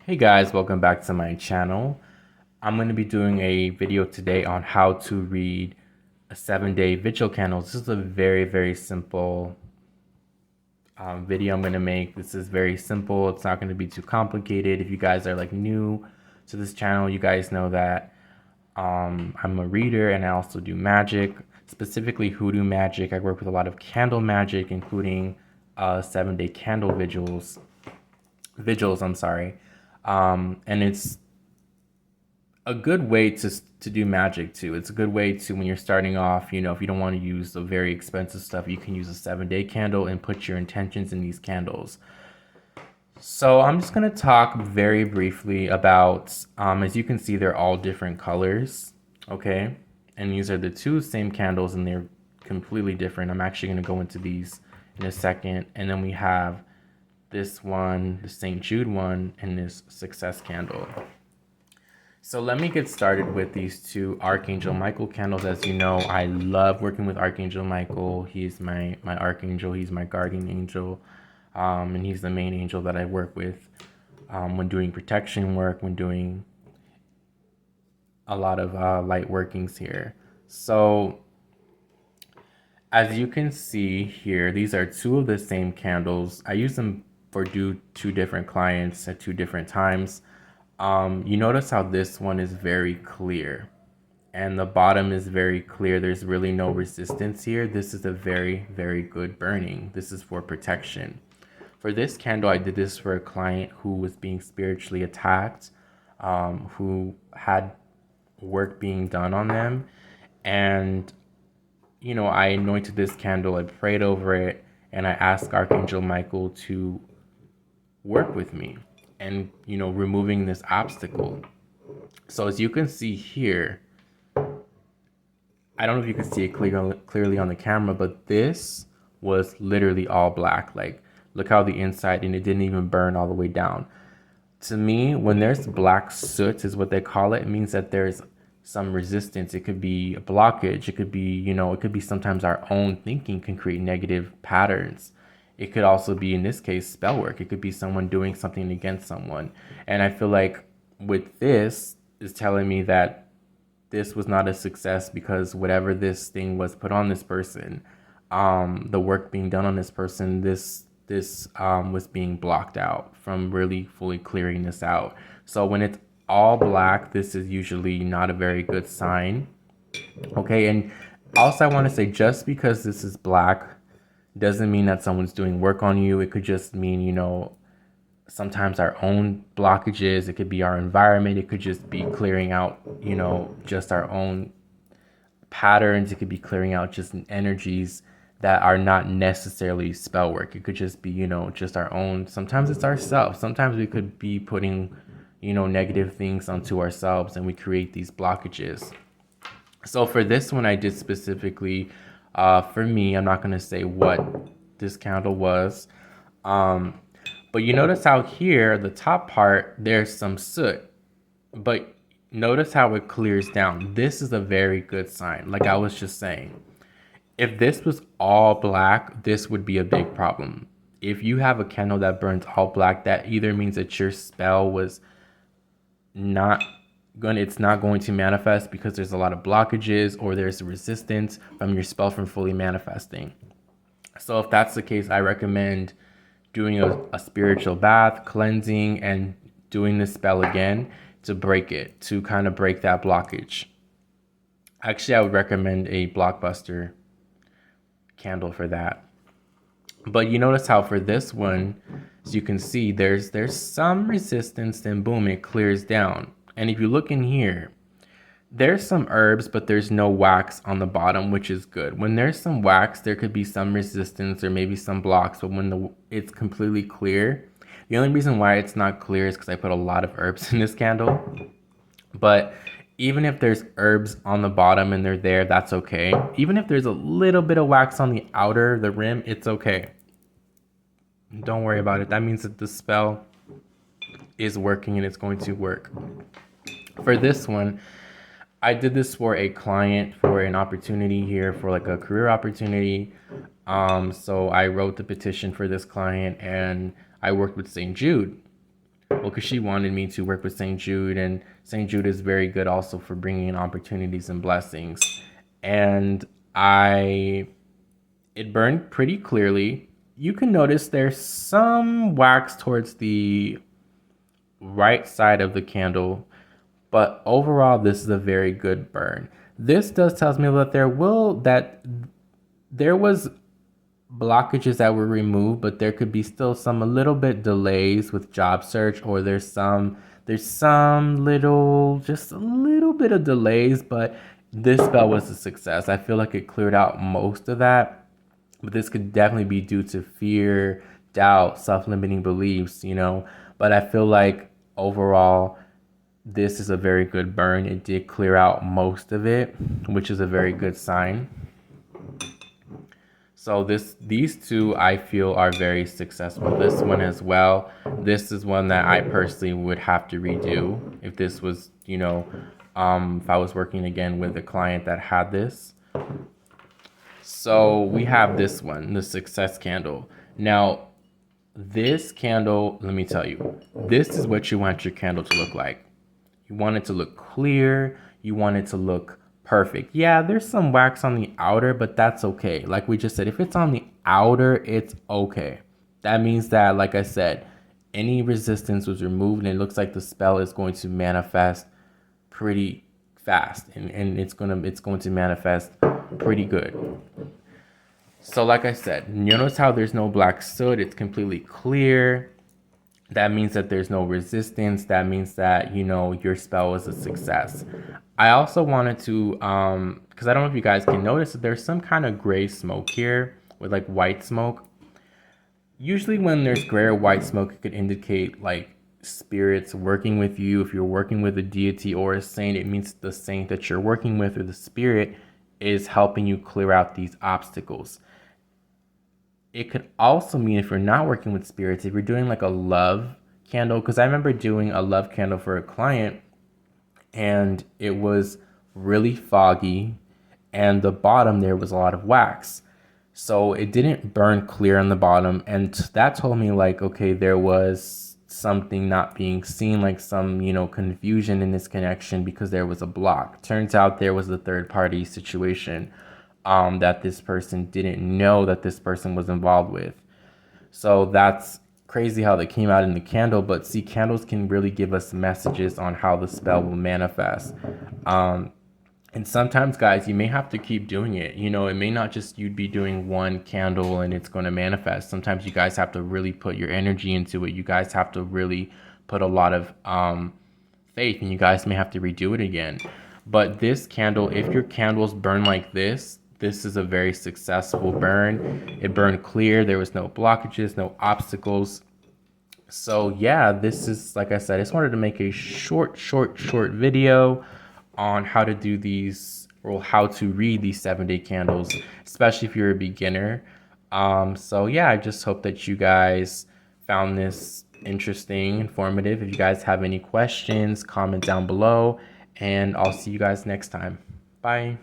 Hey guys, welcome back to my channel. I'm going to be doing a video today on how to read a 7-day vigil candle. This is a very simple video I'm going to make. This is very simple. It's not going to be too complicated. If you guys are like new to this channel, you guys know that I'm a reader and I also do magic, specifically hoodoo magic. I work with a lot of candle magic, including 7-day candle vigils, I'm sorry. And it's a good way to do magic too. It's a good way to, when you're starting off, if you don't want to use the very expensive stuff, you can use a 7-day candle and put your intentions in these candles. So I'm just going to talk very briefly about, as you can see, they're all different colors, okay? And these are the two same candles and they're completely different. I'm actually going to go into these in a second. And then we have this one, the St. Jude one, and this success candle. So let me get started with these two Archangel Michael candles. As you know, I love working with Archangel Michael. He's my archangel. He's my guardian angel. And he's the main angel that I work with when doing protection work, when doing a lot of light workings here. So as you can see here, these are two of the same candles. I use them for two different clients at two different times. You notice how this one is very clear and the bottom is very clear. There's really no resistance here. This is a very good burning. This is for protection. For this candle, I did this for a client who was being spiritually attacked, who had work being done on them. And, I anointed this candle, I prayed over it, and I asked Archangel Michael to work with me and removing this obstacle. So as you can see here, I don't know if you can see it clearly on the camera, but this was literally all black. Like, look how the inside, and it didn't even burn all the way down. To me, when there's black soot is what they call it, it means that there's some resistance. It could be a blockage. It could be, it could be sometimes our own thinking can create negative patterns. It could also be, in this case, spell work. It could be someone doing something against someone. And I feel like with this is telling me that this was not a success because whatever this thing was put on this person, the work being done on this person, this was being blocked out from really fully clearing this out. So when it's all black, this is usually not a very good sign. Okay, and also I want to say, just because this is black doesn't mean that someone's doing work on you. It could just mean, sometimes our own blockages. It could be our environment. It could just be clearing out, just our own patterns. It could be clearing out just energies that are not necessarily spell work. It could just be, just our own. Sometimes it's ourselves. Sometimes we could be putting, negative things onto ourselves and we create these blockages. So for this one, I did specifically, for me, I'm not going to say what this candle was. But you notice how here, the top part, there's some soot. But notice how it clears down. This is a very good sign. Like I was just saying, if this was all black, this would be a big problem. If you have a candle that burns all black, that either means that your spell was it's not going to manifest because there's a lot of blockages, or there's resistance from your spell from fully manifesting. So if that's the case, I recommend doing a spiritual bath, cleansing, and doing the spell again to break it, to kind of break that blockage. Actually, I would recommend a blockbuster candle for that. But you notice how for this one, as you can see, there's some resistance, then boom, it clears down. And if you look in here, there's some herbs, but there's no wax on the bottom, which is good. When there's some wax, there could be some resistance or maybe some blocks, but when it's completely clear, the only reason why it's not clear is because I put a lot of herbs in this candle. But even if there's herbs on the bottom and they're there, that's okay. Even if there's a little bit of wax on the outer, the rim, it's okay. Don't worry about it. That means that the spell is working and it's going to work. For this one, I did this for a client for an opportunity here, for like a career opportunity. So I wrote the petition for this client and I worked with St. Jude. Well, because she wanted me to work with St. Jude, and St. Jude is very good also for bringing in opportunities and blessings. And I, it burned pretty clearly. You can notice there's some wax towards the right side of the candle, but overall, this is a very good burn. This does tells me that there was blockages that were removed, but there could be still some a little bit delays with job search, or there's some little just a little bit of delays, but this spell was a success. I feel like it cleared out most of that, but this could definitely be due to fear, doubt, self-limiting beliefs, but I feel like overall this is a very good burn. It did clear out most of it, which is a very good sign. So these two I feel are very successful. This one as well. This is one that I personally would have to redo if this was, if I was working again with a client that had this. So we have this one, the success candle. Now, this candle, let me tell you, this is what you want your candle to look like. You want it to look clear. You want it to look perfect. Yeah, there's some wax on the outer, but that's okay. Like we just said, if it's on the outer, it's okay. That means that, like I said, any resistance was removed, and it looks like the spell is going to manifest pretty fast, and it's going to manifest pretty good. So like I said, notice how there's no black soot. It's completely clear. That means that there's no resistance. That means that, your spell was a success. I also wanted to, because I don't know if you guys can notice that there's some kind of gray smoke here with like white smoke. Usually when there's gray or white smoke, it could indicate like spirits working with you. If you're working with a deity or a saint, it means the saint that you're working with or the spirit is helping you clear out these obstacles. It could also mean if you're not working with spirits, if you're doing like a love candle, because I remember doing a love candle for a client and it was really foggy and the bottom there was a lot of wax. So it didn't burn clear on the bottom, and that told me like, okay, there was something not being seen, like some, confusion in this connection because there was a block. Turns out there was a third party situation that this person didn't know that this person was involved with. So that's crazy how they came out in the candle. But see, candles can really give us messages on how the spell will manifest. And sometimes, guys, you may have to keep doing it. It may not just you'd be doing one candle and it's going to manifest. Sometimes you guys have to really put your energy into it. You guys have to really put a lot of faith, and you guys may have to redo it again. But this candle, if your candles burn like this is a very successful burn. It burned clear. There was no blockages, no obstacles. So yeah, this is, like I said, I just wanted to make a short video on how to do these, or how to read these 7-day candles, especially if you're a beginner. So yeah, I just hope that you guys found this interesting, informative. If you guys have any questions, comment down below, and I'll see you guys next time. Bye.